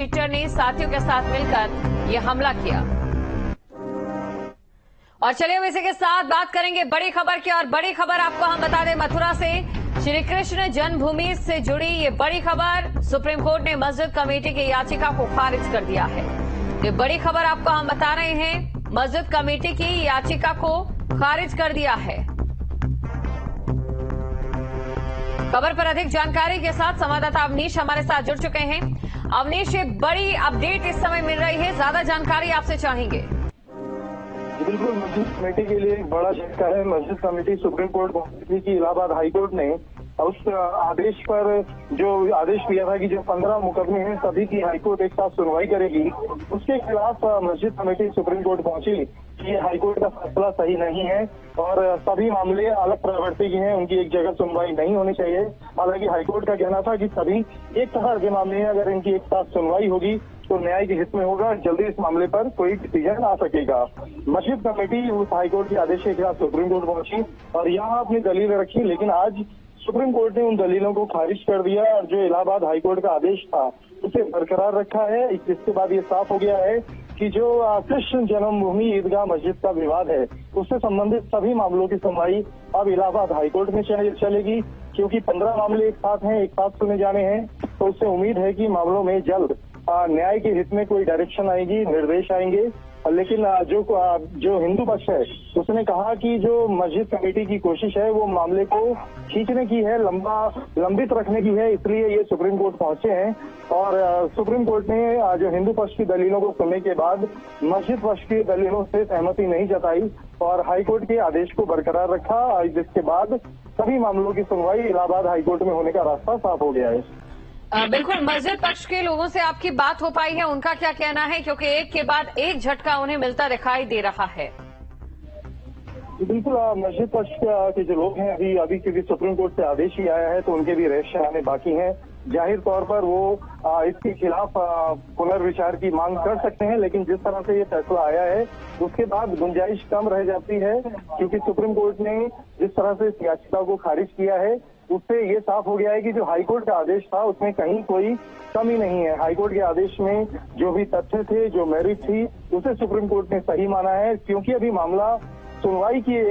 Teacher ने साथियों के साथ मिलकर ये हमला किया। और चलिए अब इसी के साथ बात करेंगे बड़ी खबर की। और बड़ी खबर आपको हम बता दें मथुरा से श्री कृष्ण जन्मभूमि से जुड़ी ये बड़ी खबर। सुप्रीम कोर्ट ने मस्जिद कमेटी की याचिका को खारिज कर दिया है। ये बड़ी खबर आपको हम बता रहे हैं, मस्जिद कमेटी की याचिका को खारिज कर दिया है। खबर पर अधिक जानकारी के साथ संवाददाता अवनीश हमारे साथ जुड़ चुके हैं। अवनीश, ये बड़ी अपडेट इस समय मिल रही है, ज्यादा जानकारी आपसे चाहेंगे। बिल्कुल, मस्जिद कमेटी के लिए एक बड़ा झटका है। मस्जिद कमेटी सुप्रीम कोर्ट पहुंची कि इलाहाबाद हाईकोर्ट ने उस आदेश पर जो आदेश दिया था कि जो 15 मुकदमे हैं सभी की हाईकोर्ट एक साथ सुनवाई करेगी, उसके खिलाफ मस्जिद कमेटी सुप्रीम कोर्ट पहुंची कि हाईकोर्ट का फैसला सही नहीं है और सभी मामले अलग प्रवृत्ति के हैं, उनकी एक जगह सुनवाई नहीं होनी चाहिए। हालांकि हाईकोर्ट का कहना था कि सभी एक तरह के मामले हैं, अगर इनकी एक साथ सुनवाई होगी तो न्याय के हित में होगा, जल्दी इस मामले पर कोई डिसीजन आ सकेगा। मस्जिद कमेटी उस हाईकोर्ट के आदेश के खिलाफ सुप्रीम कोर्ट पहुंची और यहाँ अपनी दलील रखी, लेकिन आज सुप्रीम कोर्ट ने उन दलीलों को खारिज कर दिया और जो इलाहाबाद हाईकोर्ट का आदेश था उसे बरकरार रखा है। इसके बाद ये साफ हो गया है कि जो कृष्ण जन्मभूमि ईदगाह मस्जिद का विवाद है उससे संबंधित सभी मामलों की सुनवाई अब इलाहाबाद हाईकोर्ट में चलेगी, क्योंकि 15 मामले एक साथ हैं, एक साथ सुने जाने हैं, तो उससे उम्मीद है कि मामलों में जल्द न्याय के हित में कोई डायरेक्शन आएगी, निर्देश आएंगे। लेकिन जो हिंदू पक्ष है उसने कहा कि जो मस्जिद कमेटी की कोशिश है वो मामले को खींचने की है, लंबित रखने की है, इसलिए ये सुप्रीम कोर्ट पहुंचे हैं। और सुप्रीम कोर्ट ने जो हिंदू पक्ष की दलीलों को सुनने के बाद मस्जिद पक्ष की दलीलों से सहमति नहीं जताई और हाईकोर्ट के आदेश को बरकरार रखा, जिसके बाद सभी मामलों की सुनवाई इलाहाबाद हाईकोर्ट में होने का रास्ता साफ हो गया है। बिल्कुल, मस्जिद पक्ष के लोगों से आपकी बात हो पाई है, उनका क्या कहना है, क्योंकि एक के बाद एक झटका उन्हें मिलता दिखाई दे रहा है। बिल्कुल, मस्जिद पक्ष के जो लोग हैं अभी क्योंकि सुप्रीम कोर्ट से आदेश ही आया है तो उनके भी रिएक्शन आने बाकी हैं। जाहिर तौर पर वो इसके खिलाफ पुनर्विचार की मांग कर सकते हैं, लेकिन जिस तरह से ये फैसला आया है उसके बाद गुंजाइश कम रह जाती है, क्योंकि सुप्रीम कोर्ट ने जिस तरह से इस याचिका को खारिज किया है उससे ये साफ हो गया है कि जो हाईकोर्ट का आदेश था उसमें कहीं कोई कमी नहीं है। हाईकोर्ट के आदेश में जो भी तथ्य थे, जो मेरिट थी, उसे सुप्रीम कोर्ट ने सही माना है। क्योंकि अभी मामला सुनवाई की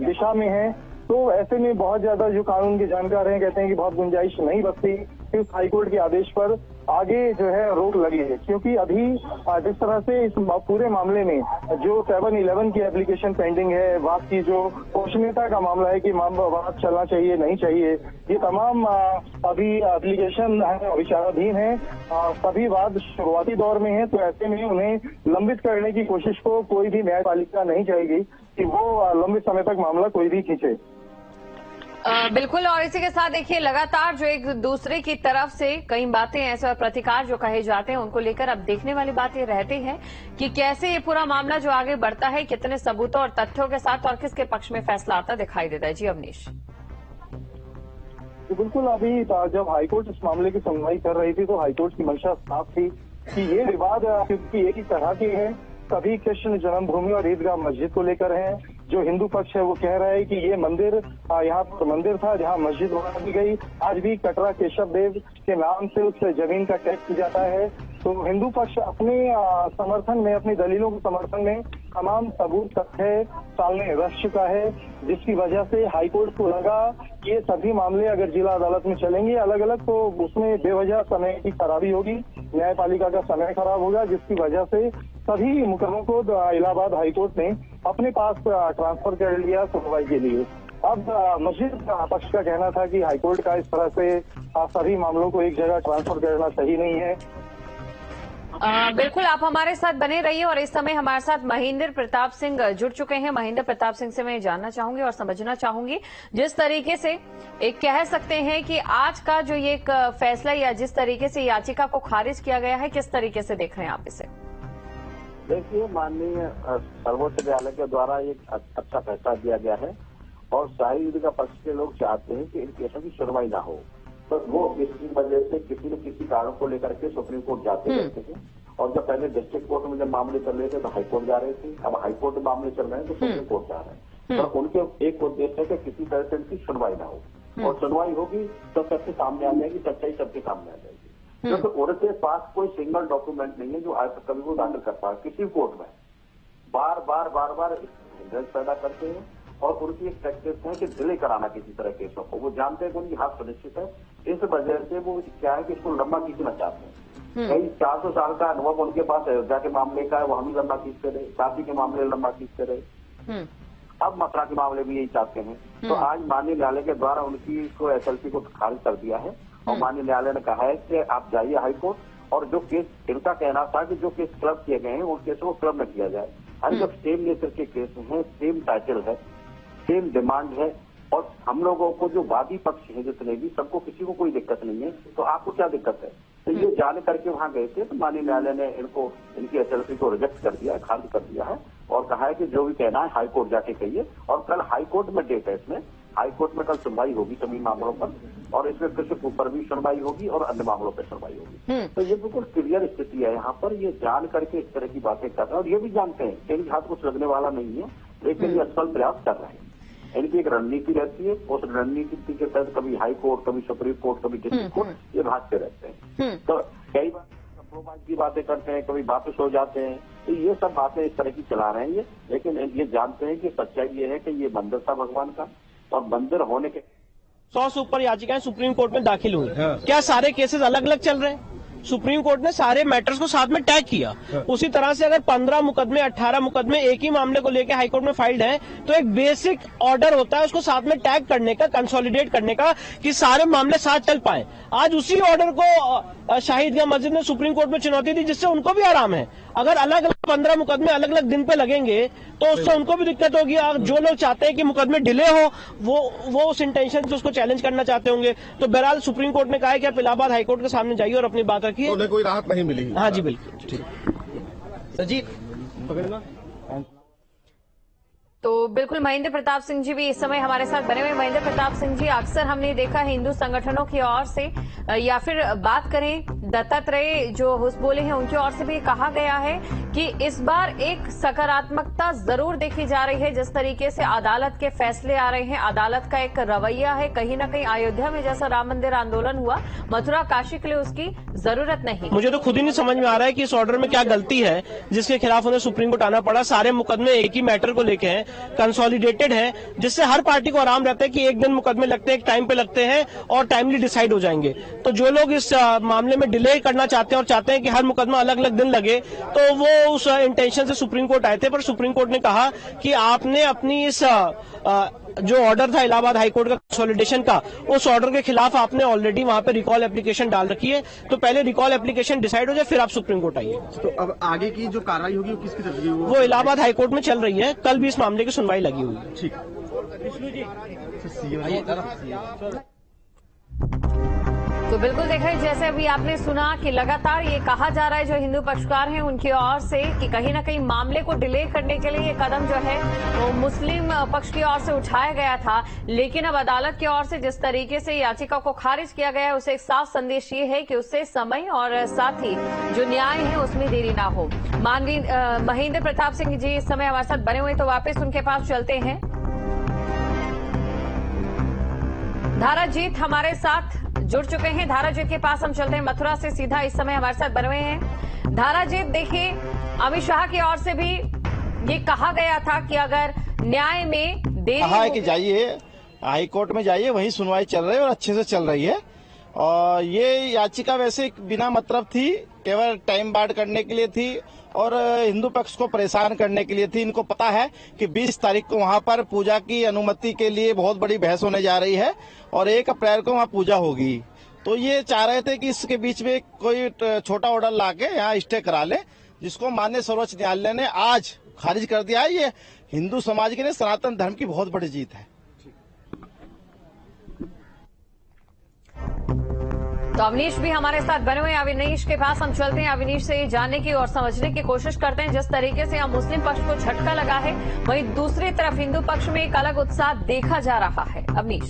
दिशा में है तो ऐसे में बहुत ज्यादा जो कानून के जानकार हैं कहते हैं कि बहुत गुंजाइश नहीं बचती कि उस हाईकोर्ट के आदेश पर आगे जो है रोक लगी है, क्योंकि अभी जिस तरह से इस पूरे मामले में जो 7-11 की एप्लीकेशन पेंडिंग है, वाद की जो गोपनीयता का मामला है कि वाद चलना चाहिए नहीं चाहिए, ये तमाम अभी एप्लीकेशन है विचाराधीन है, सभी वाद शुरुआती दौर में है, तो ऐसे में उन्हें लंबित करने की कोशिश को कोई भी न्यायपालिका नहीं चाहेगी कि वो लंबे समय तक मामला कोई भी खींचे। बिल्कुल, और इसी के साथ देखिए लगातार जो एक दूसरे की तरफ से कई बातें ऐसे और प्रतिकार जो कहे जाते हैं उनको लेकर अब देखने वाली बात ये रहती है कि कैसे ये पूरा मामला जो आगे बढ़ता है, कितने सबूतों और तथ्यों के साथ और किसके पक्ष में फैसला आता दिखाई देता है। जी अवनीश। बिल्कुल, अभी जब हाईकोर्ट इस मामले की सुनवाई कर रही थी तो हाईकोर्ट की मंशा साफ थी कि ये विवाद क्योंकि एक ही तरह के हैं, सभी कृष्ण जन्मभूमि और ईदगाह मस्जिद को लेकर हैं। जो हिंदू पक्ष है वो कह रहा है कि ये मंदिर यहाँ पर मंदिर था जहाँ मस्जिद बना दी गई, आज भी कटरा केशव देव के नाम से उस जमीन का टैक्स की जाता है। तो हिंदू पक्ष अपने समर्थन में, अपनी दलीलों के समर्थन में तमाम सबूत तथ्य सामने रख चुका है, जिसकी वजह से हाईकोर्ट को लगा कि ये सभी मामले अगर जिला अदालत में चलेंगे अलग अलग तो उसमें बेवजह समय की खराबी होगी, न्यायपालिका का समय खराब होगा, जिसकी वजह से सभी मुकदमों को इलाहाबाद हाईकोर्ट ने अपने पास ट्रांसफर कर लिया सुनवाई के लिए। अब मस्जिद पक्ष का कहना था कि हाईकोर्ट का इस तरह से सभी मामलों को एक जगह ट्रांसफर करना सही नहीं है। बिल्कुल, आप हमारे साथ बने रहिए और इस समय हमारे साथ महेंद्र प्रताप सिंह जुड़ चुके हैं। महेंद्र प्रताप सिंह से मैं जानना चाहूंगी और समझना चाहूंगी, जिस तरीके से एक कह सकते हैं कि आज का जो ये एक फैसला या जिस तरीके से याचिका को खारिज किया गया है, किस तरीके से देख रहे हैं आप इसे? देखिए, माननीय सर्वोच्च न्यायालय के द्वारा एक अच्छा फैसला दिया गया है और शाही ईदगाह पक्ष के लोग चाहते हैं कि इन केसों की सुनवाई ना हो, तो वो इसी वजह से किसी न किसी कारण को लेकर के सुप्रीम कोर्ट जाते रहते थे। और जब पहले डिस्ट्रिक्ट कोर्ट में जब मामले चल रहे थे तो हाईकोर्ट जा रहे थे, अब हाईकोर्ट में मामले चल रहे हैं तो सुप्रीम कोर्ट जा रहे हैं। तो उनके एक उद्देश्य है कि किसी तरह से इनकी सुनवाई ना हो, और सुनवाई होगी तो सत्य सामने आ जाएगी, सच्चाई सबके सामने आ जाएगी। क्योंकि उनके पास कोई सिंगल डॉक्यूमेंट नहीं है जो आज तक कभी वो दाखिल कर पाए किसी कोर्ट में। बार बार हिंड्रेंस पैदा करते हैं और उनकी एक प्रैक्टिस है कि डिले कराना किसी तरह केसों को। वो जानते हैं कि उनकी हार सुनिश्चित है, इस वजह से वो क्या है कि इसको लंबा खींचना चाहते हैं। कई 400 साल का अनुभव उनके पास अयोध्या के मामले का है, वो हम ही लंबा खींचते रहे, काशी के मामले लंबा खींचते रहे, अब मथुरा के मामले भी यही चाहते हैं। तो आज माननीय न्यायालय के द्वारा उनकी को SLP को खारिज कर दिया है और माननीय न्यायालय ने कहा है कि आप जाइए हाईकोर्ट और जो केस इनका कहना था कि जो केस क्लब किए गए हैं उन केसों को क्लब में किया जाए। जब सेम नेचर के केस हैं, सेम टाइटल है, सेम डिमांड है और हम लोगों को जो वादी पक्ष है जितने भी सबको किसी को कोई दिक्कत नहीं है, तो आपको क्या दिक्कत है? तो ये जान करके वहां गए थे तो माननीय न्यायालय ने इनको इनकी SLP को रिजेक्ट कर दिया है, खारिज कर दिया है और कहा है कि जो भी कहना है हाईकोर्ट जाके कहिए। और कल हाईकोर्ट में डेट है, इसमें हाईकोर्ट में कल सुनवाई होगी सभी मामलों पर और इसमें कृषि के ऊपर भी सुनवाई होगी और अन्य मामलों पर सुनवाई होगी। तो ये बिल्कुल क्लियर स्थिति है यहाँ पर। ये जान करके इस तरह की बातें कर रहे हैं और ये भी जानते हैं कि इनके हाथ कुछ लगने वाला नहीं है, लेकिन ये असफल प्रयास कर रहे हैं। इनकी एक रणनीति रहती है, उस रणनीति के तहत कभी हाई कोर्ट, कभी सुप्रीम कोर्ट, कभी डिस्ट्रिक्ट कोर्ट ये भागते रहते हैं। तो कई बार कंप्रोमाइज की बातें करते हैं, कभी वापस हो जाते हैं। तो ये सब बातें इस तरह की चला रहे हैं ये, लेकिन ये जानते हैं कि सच्चाई ये है कि ये मंदिर था भगवान का और मंदिर होने के 100 से ऊपर याचिकाएं सुप्रीम कोर्ट में दाखिल हुई। क्या सारे केसेस अलग अलग चल रहे हैं? सुप्रीम कोर्ट ने सारे मैटर्स को साथ में टैग किया। उसी तरह से अगर 15 मुकदमे 18 मुकदमे एक ही मामले को लेकर हाईकोर्ट में फाइल्ड हैं, तो एक बेसिक ऑर्डर होता है उसको साथ में टैग करने का, कंसोलिडेट करने का, कि सारे मामले साथ चल पाए। आज उसी ऑर्डर को शाहिदगंज मस्जिद ने सुप्रीम कोर्ट में चुनौती दी, जिससे उनको भी आराम है। अगर अलग अलग 15 मुकदमे अलग अलग दिन पे लगेंगे तो उससे उनको भी दिक्कत होगी। जो लोग चाहते हैं कि मुकदमे डिले हो वो उस इंटेंशन से उसको चैलेंज करना चाहते होंगे। तो बहरहाल सुप्रीम कोर्ट ने कहा है कि आप इलाहाबाद हाईकोर्ट के सामने जाइए और अपनी बात रखिए। उन्हें कोई राहत नहीं मिली। हाँ जी बिल्कुल ठीक। जी पकड़ना। तो बिल्कुल महेंद्र प्रताप सिंह जी भी इस समय हमारे साथ बने हुए। महेंद्र प्रताप सिंह जी, अक्सर हमने देखा है हिंदू संगठनों की ओर से या फिर बात करें दत्तात्रेय जो हुस बोले हैं उनकी ओर से भी कहा गया है कि इस बार एक सकारात्मकता जरूर देखी जा रही है। जिस तरीके से अदालत के फैसले आ रहे हैं, अदालत का एक रवैया है, कहीं ना कहीं अयोध्या में जैसा राम मंदिर आंदोलन हुआ, मथुरा काशी के लिए उसकी जरूरत नहीं। मुझे तो खुद ही नहीं समझ में आ रहा है कि इस ऑर्डर में क्या गलती है जिसके खिलाफ उन्हें सुप्रीम कोर्ट आना पड़ा। सारे मुकदमे एक ही मैटर को लेके हैं, कंसोलिडेटेड है, जिससे हर पार्टी को आराम रहता है कि एक दिन मुकदमे लगते हैं, एक टाइम पे लगते हैं और टाइमली डिसाइड हो जाएंगे। तो जो लोग इस मामले में डिले करना चाहते हैं और चाहते हैं कि हर मुकदमा अलग अलग दिन लगे, तो वो उस इंटेंशन से सुप्रीम कोर्ट आए थे। पर सुप्रीम कोर्ट ने कहा कि आपने अपनी इस जो ऑर्डर था इलाहाबाद हाईकोर्ट का कंसोलिडेशन का, उस ऑर्डर के खिलाफ आपने ऑलरेडी वहां पे रिकॉल एप्लीकेशन डाल रखी है, तो पहले रिकॉल एप्लीकेशन डिसाइड हो जाए फिर आप सुप्रीम कोर्ट आइए। तो अब आगे की जो कार्रवाई होगी वो किसकी तरफ होगी? वो इलाहाबाद हाईकोर्ट में चल रही है, कल भी इस मामले की सुनवाई लगी हुई है। ठीक। तो बिल्कुल देखिए, जैसे अभी आपने सुना कि लगातार ये कहा जा रहा है जो हिंदू पक्षकार हैं उनकी ओर से कि कहीं ना कहीं मामले को डिले करने के लिए ये कदम जो है वो मुस्लिम पक्ष की ओर से उठाया गया था। लेकिन अब अदालत की ओर से जिस तरीके से याचिका को खारिज किया गया है, उसे एक साफ संदेश ये है कि उससे समय और साथ ही जो न्याय है उसमें देरी ना हो। माननीय महेंद्र प्रताप सिंह जी इस समय हमारे साथ बने हुए, तो वापस उनके पास चलते हैं। धाराजीत हमारे साथ जुड़ चुके हैं। धाराजीत के पास हम चलते हैं, मथुरा से सीधा इस समय हमारे साथ बने हुए हैं। धाराजीत, देखिए अमित शाह की ओर से भी ये कहा गया था कि अगर न्याय में देरी कहा है कि जाइए हाई कोर्ट में जाइए, वहीं सुनवाई चल रही है और अच्छे से चल रही है। और ये याचिका वैसे बिना मतलब थी, केवल टाइम बाढ़ करने के लिए थी और हिंदू पक्ष को परेशान करने के लिए थी। इनको पता है कि 20 तारीख को वहां पर पूजा की अनुमति के लिए बहुत बड़ी बहस होने जा रही है और 1 अप्रैल को वहां पूजा होगी। तो ये चाह रहे थे कि इसके बीच में कोई छोटा ऑर्डर लाके यहाँ स्टे करा ले, जिसको माननीय सर्वोच्च न्यायालय ने आज खारिज कर दिया है। ये हिंदू समाज के लिए सनातन धर्म की बहुत बड़ी जीत है। तो अवनीश भी हमारे साथ बने हुए हैं। अवनीश के पास हम चलते हैं, अवनीश से जानने की और समझने की कोशिश करते हैं। जिस तरीके से यहाँ मुस्लिम पक्ष को झटका लगा है, वहीं दूसरी तरफ हिंदू पक्ष में एक अलग उत्साह देखा जा रहा है। अवनीश,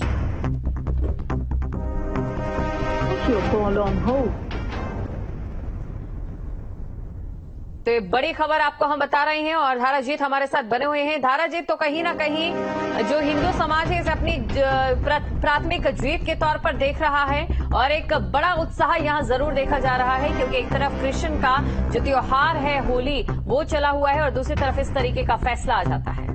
तो ये बड़ी खबर आपको हम बता रहे हैं और धाराजीत हमारे साथ बने हुए हैं। धाराजीत, तो कहीं ना कहीं जो हिंदू समाज है इसे अपनी प्राथमिक जीत के तौर पर देख रहा है और एक बड़ा उत्साह यहां जरूर देखा जा रहा है, क्योंकि एक तरफ कृष्ण का जो त्योहार है होली वो चला हुआ है और दूसरी तरफ इस तरीके का फैसला आ जाता है।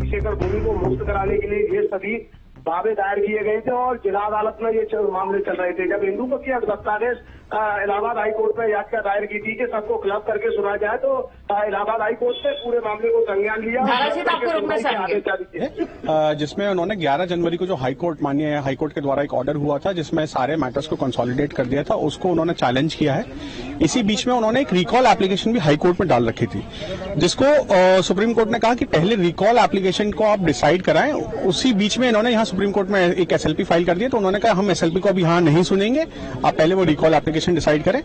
शेखर भूमि को मुक्त कराने के लिए ये सभी दावे दायर किए गए थे और जिला अदालत में ये मामले चल रहे थे। जब हिंदू पक्ष के अधिवक्ता ने इलाहाबाद हाईकोर्ट में याचिका दायर की थी कि सबको क्लब करके सुना जाए, तो इलाहाबाद हाईकोर्ट ने पूरे मामले को संज्ञान लिया, जिसमें उन्होंने 11 जनवरी को जो हाईकोर्ट माननीय हाईकोर्ट के द्वारा एक ऑर्डर हुआ था जिसमें सारे मैटर्स को कंसोलिडेट कर दिया था, उसको उन्होंने चैलेंज किया है। इसी बीच में उन्होंने एक रिकॉल एप्लीकेशन भी हाईकोर्ट में डाल रखी थी, जिसको सुप्रीम कोर्ट ने कहा कि पहले रिकॉल एप्लीकेशन को आप डिसाइड कराएं। उसी बीच में इन्होंने यहाँ सुप्रीम कोर्ट में एक एसएलपी फाइल कर दिया, तो उन्होंने कहा हम एसएलपी को अभी यहाँ नहीं सुनेंगे, आप पहले वो रिकॉल एप्लीकेशन डिसाइड करें।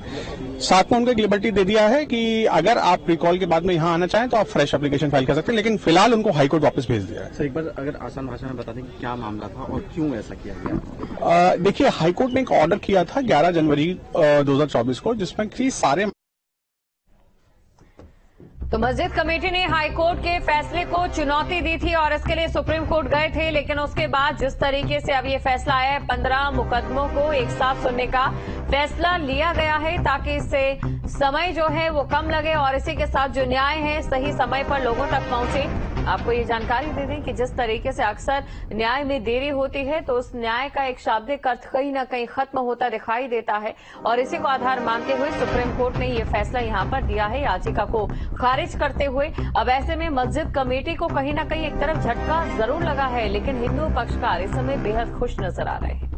साथ में उनको एक लिबर्टी दे दिया है कि अगर आप रिकॉल के बाद में यहाँ आना चाहें तो आप फ्रेश एप्लीकेशन फाइल कर सकते हैं, लेकिन फिलहाल उनको हाईकोर्ट वापस भेज दिया है। सर एक बार अगर आसान भाषा में बता दें कि क्या मामला था और क्यों ऐसा किया गया? देखिए, हाईकोर्ट ने एक ऑर्डर किया था 11 जनवरी 2024 को, जिसमें कि सारे तो मस्जिद कमेटी ने हाईकोर्ट के फैसले को चुनौती दी थी और इसके लिए सुप्रीम कोर्ट गए थे, लेकिन उसके बाद जिस तरीके से अब ये फैसला आया है, 15 मुकदमों को एक साथ सुनने का फैसला लिया गया है ताकि इससे समय जो है वो कम लगे और इसी के साथ जो न्याय है सही समय पर लोगों तक पहुंचे। आपको ये जानकारी दे दें कि जिस तरीके से अक्सर न्याय में देरी होती है तो उस न्याय का एक शाब्दिक अर्थ कहीं न कहीं खत्म होता दिखाई देता है और इसी को आधार मानते हुए सुप्रीम कोर्ट ने ये फैसला यहां पर दिया है याचिका को खारिज करते हुए। अब ऐसे में मस्जिद कमेटी को कहीं न कहीं एक तरफ झटका जरूर लगा है, लेकिन हिंदू पक्षकार इस समय बेहद खुश नजर आ रहे हैं।